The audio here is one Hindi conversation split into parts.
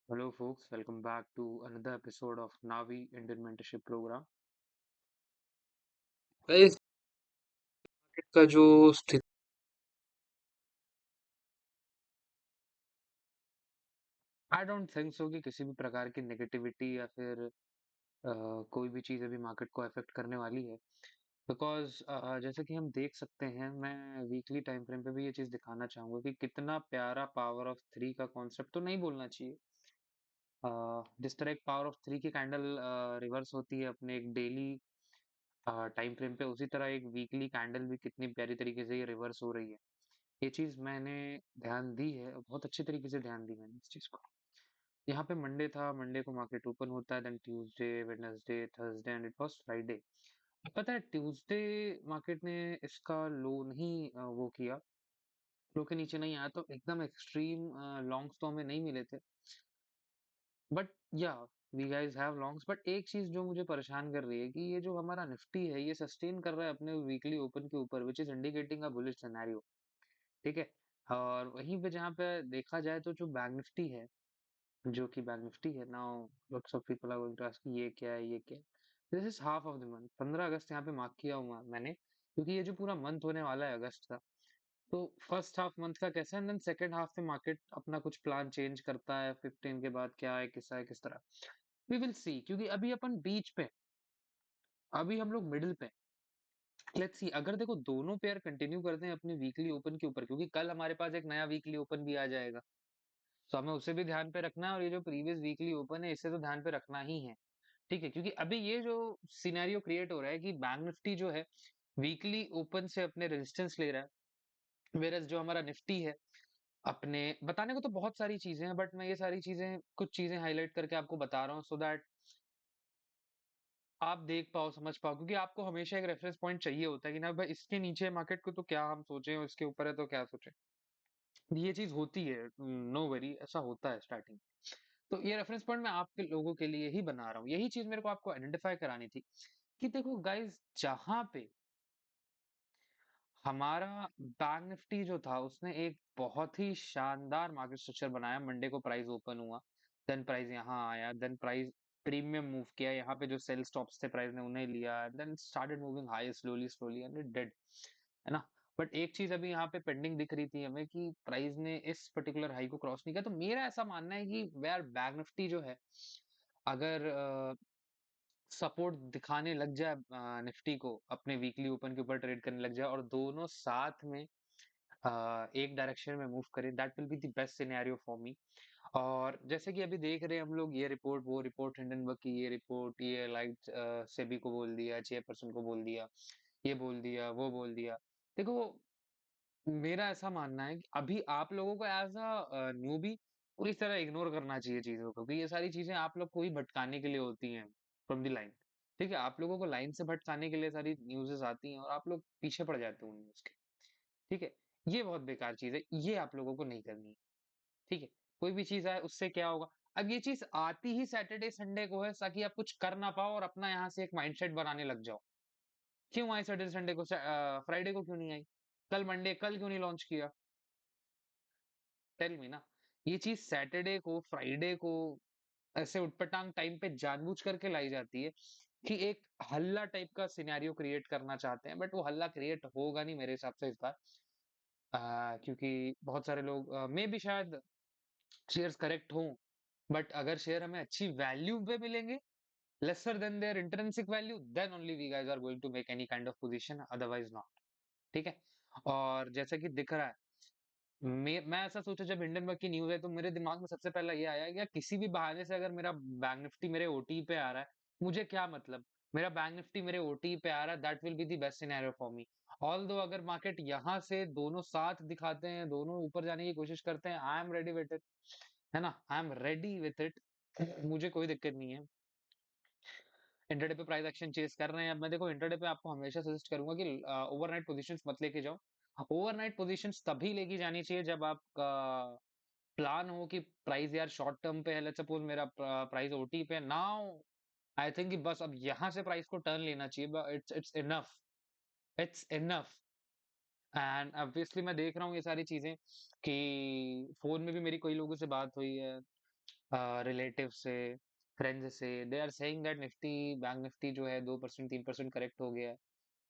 Hello, folks. Welcome back to another episode of Navi Indian Mentorship Program. Guys का जो स्थिति आई डोंट थिंक सो कि किसी भी प्रकार की नेगेटिविटी या फिर कोई भी चीज़ अभी मार्केट को अफेक्ट करने वाली है बिकॉज जैसे कि हम देख सकते हैं। मैं वीकली टाइम फ्रेम पे भी ये चीज़ दिखाना चाहूंगा कि कितना प्यारा पावर ऑफ थ्री का कॉन्सेप्ट तो नहीं बोलना चाहिए। जिस तरह एक पावर ऑफ थ्री की कैंडल रिवर्स होती है अपने एक डेली टाइम फ्रेम पे, उसी तरह एक वीकली कैंडल भी कितनी प्यारी तरीके से ये रिवर्स हो रही है। ये चीज़ मैंने ध्यान दी है और बहुत अच्छे तरीके से ध्यान दी मैंने इस चीज़ को। यहाँ पे मंडे था, मंडे को मार्केट ओपन होता है, then Tuesday, Wednesday, Thursday and it was Friday. पता है ट्यूसडे मार्केट ने इसका लो नहीं वो किया, लो के नीचे नहीं आया, तो एकदम एक्सट्रीम लॉन्ग्स तो हमें नहीं मिले थे। But yeah we guys have longs, but एक चीज जो मुझे परेशान कर रही है कि ये जो हमारा निफ्टी है ये सस्टेन कर रहा है अपने वीकली ओपन के ऊपर, which is indicating a bullish scenario. ठीक है। और वहीं पे जहाँ पे देखा जाए तो जो बैंक निफ्टी है, जो कि बैंक निफ्टी है now, lots of people are going to ask ये क्या है, ये क्या है। This is half of the month. 15 अगस्त यहाँ पे मार्क किया हुआ मैंने, क्योंकि ये जो पूरा मंथ होने वाला है अगस्त का, तो फर्स्ट हाफ मंथ का कैसा है, देन सेकंड हाफ में मार्केट अपना कुछ प्लान चेंज करता है, 15 के बाद क्या है किस तरह, वी विल सी। क्योंकि अभी अपन बीच पे, अभी हम लोग मिडिल पे। लेट्स सी, अगर देखो दोनों पेयर कंटिन्यू करते हैं अपने वीकली ओपन के ऊपर, क्योंकि कल हमारे पास एक नया वीकली ओपन भी आ जाएगा, तो हमें उसे भी ध्यान पे रखना है, और ये जो प्रीवियस वीकली ओपन है इसे तो ध्यान पे रखना ही है। ठीक है, क्योंकि अभी ये जो सिनेरियो क्रिएट हो रहा है कि बैंक निफ्टी जो है वीकली ओपन से अपने रेजिस्टेंस ले रहा है, वेरस जो हमारा निफ्टी है अपने, बताने को तो बहुत सारी चीजें हैं, बट मैं ये सारी चीजें, कुछ चीजें हाईलाइट करके आपको बता रहा हूँ सो दैट आप देख पाओ, समझ पाओ, क्योंकि आपको हमेशा एक रेफरेंस पॉइंट चाहिए होता है कि ना भाई इसके नीचे मार्केट को तो क्या हम सोचें और इसके ऊपर है तो क्या सोचें। ये चीज होती है, नो वरी, ऐसा होता है स्टार्टिंग। तो ये रेफरेंस पॉइंट मैं आपके लोगों के लिए ही बना रहा हूँ, यही चीज मेरे को आपको आइडेंटिफाई करानी थी कि देखो गाइस, जहां पे हमारा बैंक निफ्टी जो था उसने एक बहुत ही शानदार मार्केट स्ट्रक्चर बनाया, मंडे को प्राइस ओपन हुआ, देन प्राइस यहाँ आया, देन प्राइस प्रीमियम मूव किया, यहाँ पे जो सेल स्टॉप्स थे प्राइस ने उन्हें लिया, then started moving high slowly slowly and it did, है ना। बट एक चीज अभी यहाँ पे पेंडिंग दिख रही थी हमें कि प्राइस ने इस पर्टिकुलर हाई को क्रॉस नहीं किया, तो मेरा ऐसा मानना है कि यार बैंक निफ्टी जो है, अगर सपोर्ट दिखाने लग जाए निफ्टी को, अपने वीकली ओपन के ऊपर ट्रेड करने लग जाए और दोनों साथ में एक डायरेक्शन में मूव करें, that will be the best scenario for me. और जैसे कि अभी देख रहे हैं हम लोग, ये रिपोर्ट वो रिपोर्ट, हिंडनबर्ग की ये रिपोर्ट, ये लाइट सेबी को बोल दिया, चेयरपर्सन को बोल दिया, ये बोल दिया, वो बोल दिया। देखो, मेरा ऐसा मानना है कि अभी आप लोगों को एज अ न्यूबी पूरी तरह इग्नोर करना चाहिए चीजों को, क्योंकि ये सारी चीजें आप लोग को ही भटकाने के लिए होती हैं फ्रॉम द लाइन। ठीक है, आप लोगों को लाइन से भटकाने के लिए सारी न्यूज़ेस आती हैं और आप लोग पीछे पड़ जाते हो उन न्यूज़ के। ठीक है, ये बहुत बेकार चीज है, ये आप लोगों को नहीं करनी है। ठीक है, कोई भी चीज आए उससे क्या होगा। अब ये चीज आती ही सैटरडे संडे को है ताकि आप कुछ कर ना पाओ और अपना यहाँ से एक माइंडसेट बनाने लग जाओ। क्यों आई सैटरडे संडे को, फ्राइडे को क्यों नहीं आई, कल मंडे, कल क्यों नहीं लॉन्च किया, टेल मी ना। ये चीज सैटरडे को, फ्राइडे को ऐसे उटपटांग टाइम पे जानबूझ करके लाई जाती है कि एक हल्ला टाइप का सिनेरियो क्रिएट करना चाहते हैं, बट वो हल्ला क्रिएट होगा नहीं मेरे हिसाब से इस बार। क्योंकि बहुत सारे लोग मे भी शायद शेयर्स करेक्ट हों, बट अगर शेयर हमें अच्छी वैल्यू पे मिलेंगे, lesser than their intrinsic value, then only we guys are going to make any kind of position, otherwise not। ठीक है। और जैसा कि दिख रहा है, मैं ऐसा सोचा जब हिंडनबर्ग की न्यूज़ है तो मेरे दिमाग में सबसे पहला ये आया कि यार किसी भी बहाने से अगर मेरा बैंक निफ्टी मेरे ओटी पे आ रहा है, मुझे क्या मतलब, मेरा बैंक निफ्टी मेरे ओटी पे आ रहा है, that will be the best scenario for me. Although अगर मार्केट यहाँ से दोनों साथ दिखाते हैं, दोनों ऊपर जाने की कोशिश करते हैं, I am ready with it, है ना, I am ready with it, मुझे कोई दिक्कत नहीं है। इंटरडे पे प्राइस एक्शन चेस कर रहे हैं, अब मैं देखो इंटरडे पे आपको हमेशा सजेस्ट करूंगा कि ओवरनाइट पोजीशंस मत लेके जाओ। ओवरनाइट पोजीशंस तभी लेके जानी चाहिए जब आपका प्लान हो कि प्राइस यार शॉर्ट टर्म पे है, लेट्स सपोज मेरा प्राइस ओटी पे नाउ, आई थिंक कि बस अब यहाँ से प्राइस को टर्न लेना चाहिए, it's enough, it's enough. And obviously मैं देख रहा हूँ ये सारी चीजें कि फोन में भी मेरी कई लोगों से बात हुई है, रिलेटिव से, फ्रेंड्स से, they are saying that Nifty, bank Nifty जो है 2% 3% करेक्ट हो गया है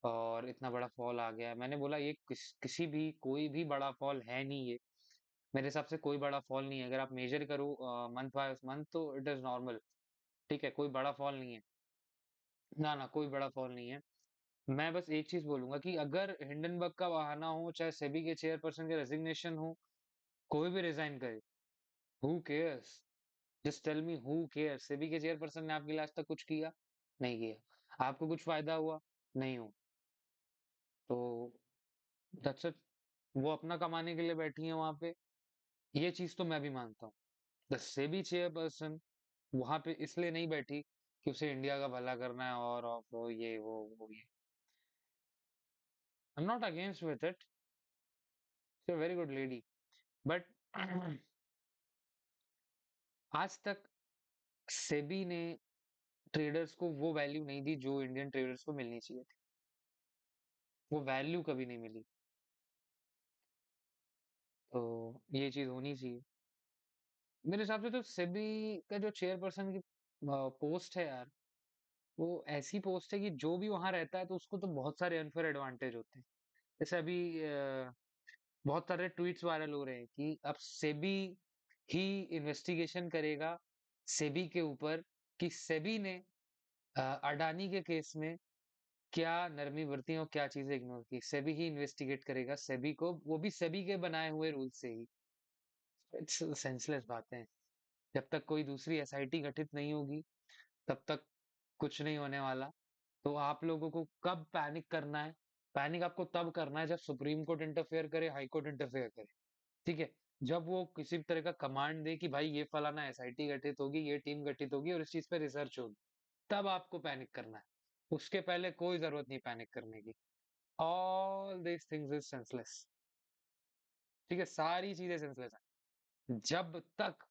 और इतना बड़ा फॉल आ गया है। मैंने बोला ये किसी भी कोई भी बड़ा फॉल है नहीं ये। मेरे हिसाब से कोई बड़ा फॉल नहीं है। अगर आप मेजर करो मंथ बाय मंथ तो इट इज नॉर्मल। ठीक है, कोई बड़ा फॉल नहीं है। ना ना, कोई बड़ा फॉल नहीं है। मैं बस एक चीज बोलूंगा कि अगर हिंडनबर्ग का बहाना हो, चाहे सेबी के चेयरपर्सन के रेजिग्नेशन हो, कोई भी रिजाइन करे, who cares? Just tell me who cares? SEBI के चेयरपर्सन ने आपके लिए आज तक कुछ किया? नहीं किया। आपको कुछ फायदा हुआ? नहीं हुआ। तो दैट्स इट। वो अपना कमाने के लिए बैठी है वहां पे। ये चीज तो मैं भी मानता हूँ। द सेबी चेयरपर्सन वहां पे इसलिए नहीं बैठी कि उसे इंडिया का भला करना है और वो ये वो ये। I am not against with it, very good lady, but आज तक सेबी ने ट्रेडर्स को वो वैल्यू नहीं दी जो इंडियन ट्रेडर्स को मिलनी चाहिए थी। वो वैल्यू कभी नहीं मिली। तो ये चीज होनी चाहिए। मेरे हिसाब से तो सेबी का जो चेयरपर्सन की पोस्ट है यार, वो ऐसी पोस्ट है कि जो भी वहां रहता है तो उसको तो बहुत सारे अनफेयर एडवांटेज होते हैं। जैसे अभी बहुत सारे ट्वीट्स वायरल हो रहे हैं कि अब सेबी ही इन्वेस्टिगेशन करेगा सेबी के ऊपर कि सेबी ने अडानी के केस में क्या नरमी बरती और क्या चीजें इग्नोर की। सेबी ही इन्वेस्टिगेट करेगा सेबी को, वो भी सेबी के बनाए हुए रूल से ही। इट्स सेंसलेस बातें हैं। जब तक कोई दूसरी एसआईटी गठित नहीं होगी तब तक कुछ नहीं होने वाला। तो आप लोगों को कब पैनिक करना है? पैनिक आपको तब करना है जब सुप्रीम कोर्ट इंटरफेयर करे, हाई कोर्ट इंटरफेयर करे। ठीक है, जब वो किसी भी तरह का कमांड दे कि भाई ये फलाना एसआईटी गठित होगी, ये टीम गठित होगी और इस चीज पे रिसर्च होगी, तब आपको पैनिक करना है। उसके पहले कोई जरूरत नहीं पैनिक करने की। All this things is senseless. ठीक है, सारी चीजें सेंसलेस है जब तक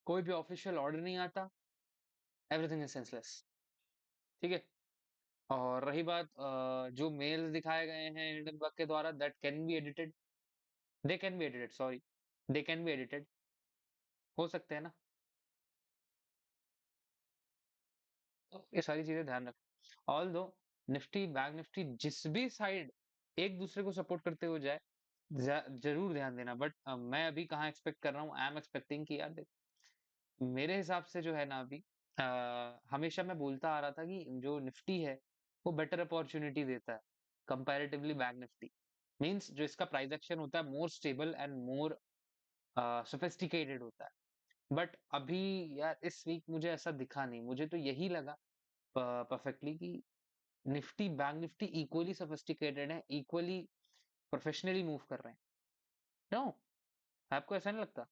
कोई भी ऑफिशियल ऑर्डर नहीं आता। Everything is senseless. ठीक है। और रही बात जो मेल्स दिखाए गए हैं हिंडनबर्ग के द्वारा, that can be edited, they can be edited, sorry, they can be edited, हो सकते हैं ना। तो ये सारी चीजें ध्यान रखें। ऑल दो निफ्टी बैंक निफ्टी जिस भी साइड एक दूसरे को सपोर्ट करते हुए जाए, जरूर ध्यान देना। बट मैं अभी कहाँ एक्सपेक्ट कर रहा हूँ, आई एम एक्सपेक्टिंग कि यार देख, मेरे हिसाब से जो है ना अभी हमेशा मैं बोलता आ रहा था कि जो निफ्टी है वो बेटर अपॉर्चुनिटी देता है कंपैरेटिवली बैंक निफ्टी। मींस जो इसका प्राइस एक्शन होता है more stable and more sophisticated होता है। बट अभी यार इस वीक मुझे ऐसा दिखा नहीं। मुझे तो यही लगा परफेक्टली कि Nifty bank Nifty equally sophisticated है, इक्वली प्रोफेशनली मूव कर रहे हैं। नो, आपको ऐसा नहीं लगता?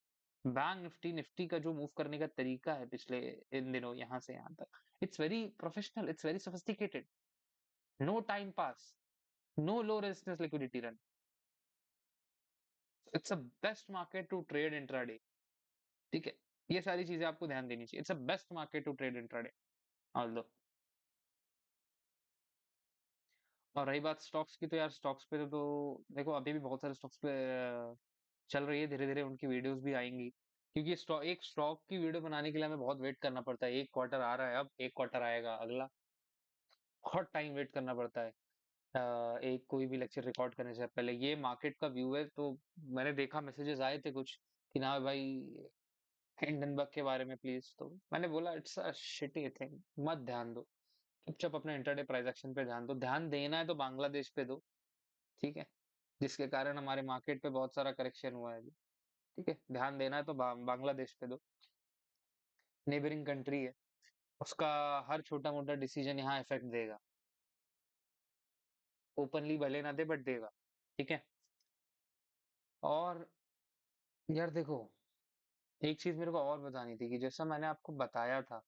बैंक निफ्टी निफ्टी का जो मूव करने का तरीका है पिछले इन दिनों यहाँ से यहाँ तक, it's very professional, it's very sophisticated. No time pass, no low resistance liquidity run. It's a best market to trade intraday. ठीक है, ये सारी चीजें आपको ध्यान देनी चाहिए। It's a best market to trade intraday although. और रही बात स्टॉक्स की, तो यार स्टॉक्स पे तो देखो अभी भी बहुत सारे स्टॉक्स पे चल रही है। धीरे धीरे उनकी वीडियोस भी आएंगी, क्योंकि स्टॉक एक स्टॉक की वीडियो बनाने के लिए हमें बहुत वेट करना पड़ता है। एक क्वार्टर आ रहा है, अब एक क्वार्टर आएगा अगला, बहुत टाइम वेट करना पड़ता है एक कोई भी लेक्चर रिकॉर्ड करने से पहले। ये मार्केट का व्यू है। तो मैंने देखा मैसेजेस आए थे कुछ कि ना भाई हिंडनबर्ग के बारे में प्लीज, तो मैंने बोला इट्स अ शिटी थिंग, मत ध्यान दो। चुपचाप अपने इंटरडे प्राइस एक्शन पे ध्यान दो। ध्यान देना है तो बांग्लादेश पे दो। ठीक है, जिसके कारण हमारे मार्केट पे बहुत सारा करेक्शन हुआ है अभी। ठीक है, ध्यान देना है तो बांग्लादेश पे दो। नेबरिंग कंट्री है, उसका हर छोटा मोटा डिसीजन यहाँ इफेक्ट देगा। ओपनली भले ना दे बट देगा। ठीक है। और यार देखो, एक चीज मेरे को और बतानी थी कि जैसा मैंने आपको बताया था,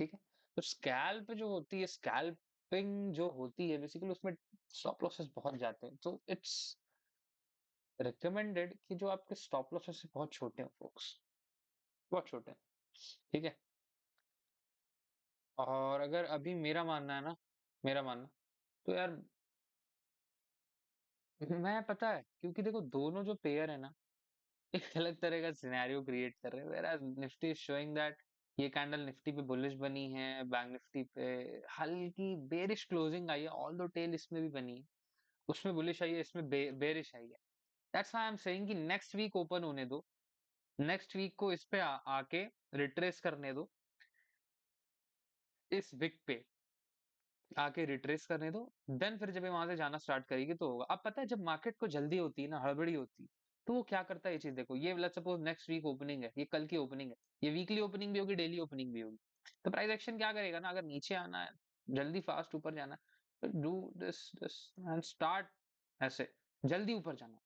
ठीक है, तो स्कैल्प जो होती है, स्कैल्पिंग जो होती है बेसिकली उसमें स्टॉप लॉसेस बहुत जाते हैं। तो इट्स रिकमेंडेड कि जो आपके स्टॉप लॉसेस बहुत छोटे हैं फोक्स, बहुत छोटे हैं। ठीक है। और अगर अभी मेरा मानना है ना, मेरा मानना, तो यार मैं पता है क्योंकि देखो दोनों जो पेयर है ना, एक अलग तरह का सिनेरियो क्रिएट कर रहे हैं, whereas Nifty is showing that ये कैंडल निफ्टी पे बुलिश बनी है, बैंक निफ्टी पे हल्की बेरिश क्लोजिंग आई है, ऑल दो टेल इसमें भी बनी है, उसमें बुलिश आई है, इसमें बेरिश आई है। That's why I am saying कि नेक्स्ट वीक ओपन होने दो, नेक्स्ट वीक को इस पे आके रिट्रेस करने दो, इस विक पे आके रिट्रेस करने दो, देन फिर जब ये वहां से जाना स्टार्ट करेगी तो होगा। अब पता है जब मार्केट को जल्दी होती है ना, हड़बड़ी होती है, तो वो क्या करता है, ये चीज देखो, ये let's suppose next week opening है, ये कल की ओपनिंग है, ये वीकली ओपनिंग भी होगी, डेली ओपनिंग भी होगी, तो प्राइस एक्शन क्या करेगा ना, अगर नीचे आना है, जल्दी फास्ट ऊपर जाना है, तो do this this and start ऐसे जल्दी ऊपर जाना।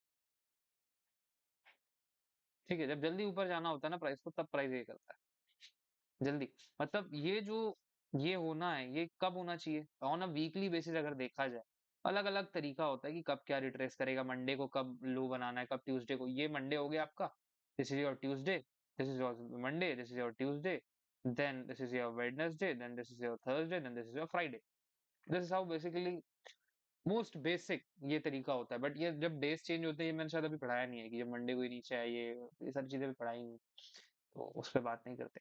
ठीक है, जब जल्दी ऊपर जाना होता है ना प्राइस को, तब प्राइस ये करता है जल्दी। मतलब ये जो ये होना है, ये कब होना चाहिए, ऑन अ वीकली बेसिस अगर देखा जाए, अलग अलग तरीका होता है कि कब क्या रिट्रेस करेगा, मंडे को कब लो बनाना है, कब ट्यूसडे को, ये मंडे हो गया आपका, this is your Tuesday, this is your Monday, this is your Tuesday, then this is your Wednesday, then this is your Thursday, then this is your Friday. This is how basically most basic ये तरीका होता है। बट ये जब डेज चेंज होते हैं, ये मैंने शायद अभी पढ़ाया नहीं है कि जब मंडे को ही नीचे आए, ये सारी चीजें भी पढ़ाई नहीं, तो उस पर बात नहीं करते,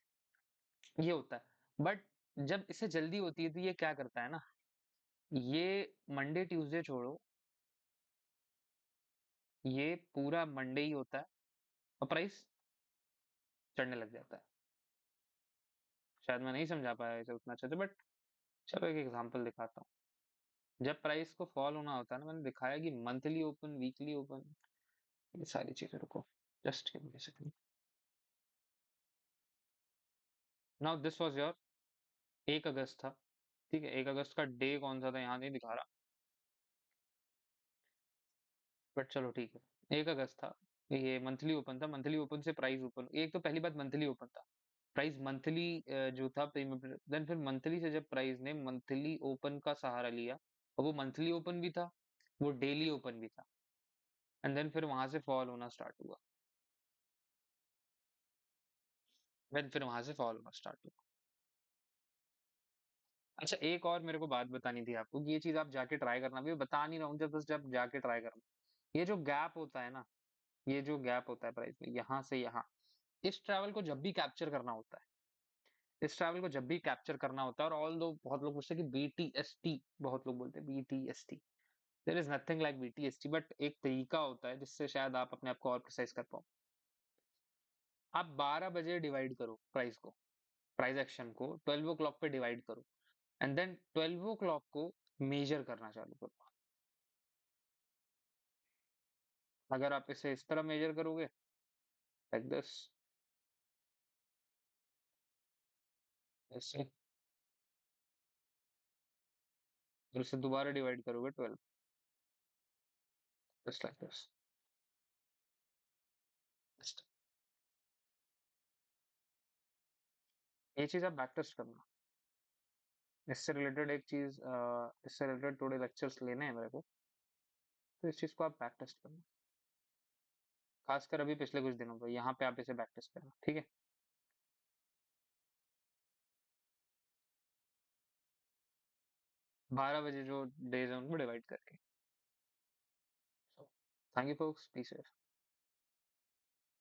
ये होता है। बट जब इससे जल्दी होती है तो ये क्या करता है ना, ये मंडे ट्यूसडे छोड़ो, ये पूरा मंडे ही होता है और प्राइस चढ़ने लग जाता है। शायद मैं नहीं समझा पाया इसे उतना अच्छे से, बट चलो एक एग्जांपल दिखाता हूँ। जब प्राइस को फॉल होना होता है ना, मैंने दिखाया कि मंथली ओपन, वीकली ओपन, ये सारी चीजें, रुको just give me a second. Now this was your 1 अगस्त था, ठीक है, 1 अगस्त का डे कौन सा था यहाँ नहीं दिखा रहा, बट चलो ठीक है, 1 अगस्त था, ये मंथली ओपन था, मंथली ओपन से प्राइस ओपन, एक तो पहली बात मंथली ओपन था, प्राइस मंथली जो था प्रीमियम, देन फिर मंथली से जब प्राइस ने मंथली ओपन का सहारा लिया, और वो मंथली ओपन भी था, वो डेली ओपन भी था, एंड देन फिर वहां से फॉल होना स्टार्ट हुआ, देन फिर वहां से फॉल होना स्टार्ट हुआ। अच्छा एक और मेरे को बात बतानी थी आपको, कि ये चीज आप जाके ट्राई करना, भी बता नहीं रहा हूँ, जब बस जब जाके ट्राई करना, ये जो गैप होता है ना, ये जो गैप होता है प्राइस में यहाँ से यहाँ, इस ट्रैवल को जब भी कैप्चर करना होता है, इस ट्रैवल को जब भी कैप्चर करना होता है, और ऑल दो बहुत लोग पूछते हैं कि BTST, बहुत लोग बोलते हैं BTST, there is nothing like BTST, but एक तरीका होता है जिससे शायद आप अपने आप को और प्रिसाइज कर पाओ। आप 12 बजे डिवाइड करो प्राइस को, प्राइस एक्शन को 12 ओ क्लॉक पे डिवाइड करो, एंड देन 12 ओ क्लॉक को मेजर करना चालू करो। अगर आप इसे इस तरह मेजर करोगे, लाइक दिस, ऐसे, और इसे दोबारा डिवाइड करोगे 12, जस्ट लाइक दिस, ये चीज आप बैक टेस्ट करना। इससे रिलेटेड एक चीज, इससे रिलेटेड थोड़े लेक्चर्स लेने हैं मेरे को, तो इस चीज को आप बैक टेस्ट करना, खासकर अभी पिछले कुछ दिनों पे, यहाँ पे आप इसे बैक टेस्ट करना, ठीक है। 12 बजे जो डेज है उनको डिवाइड करके। Thank you folks, piece.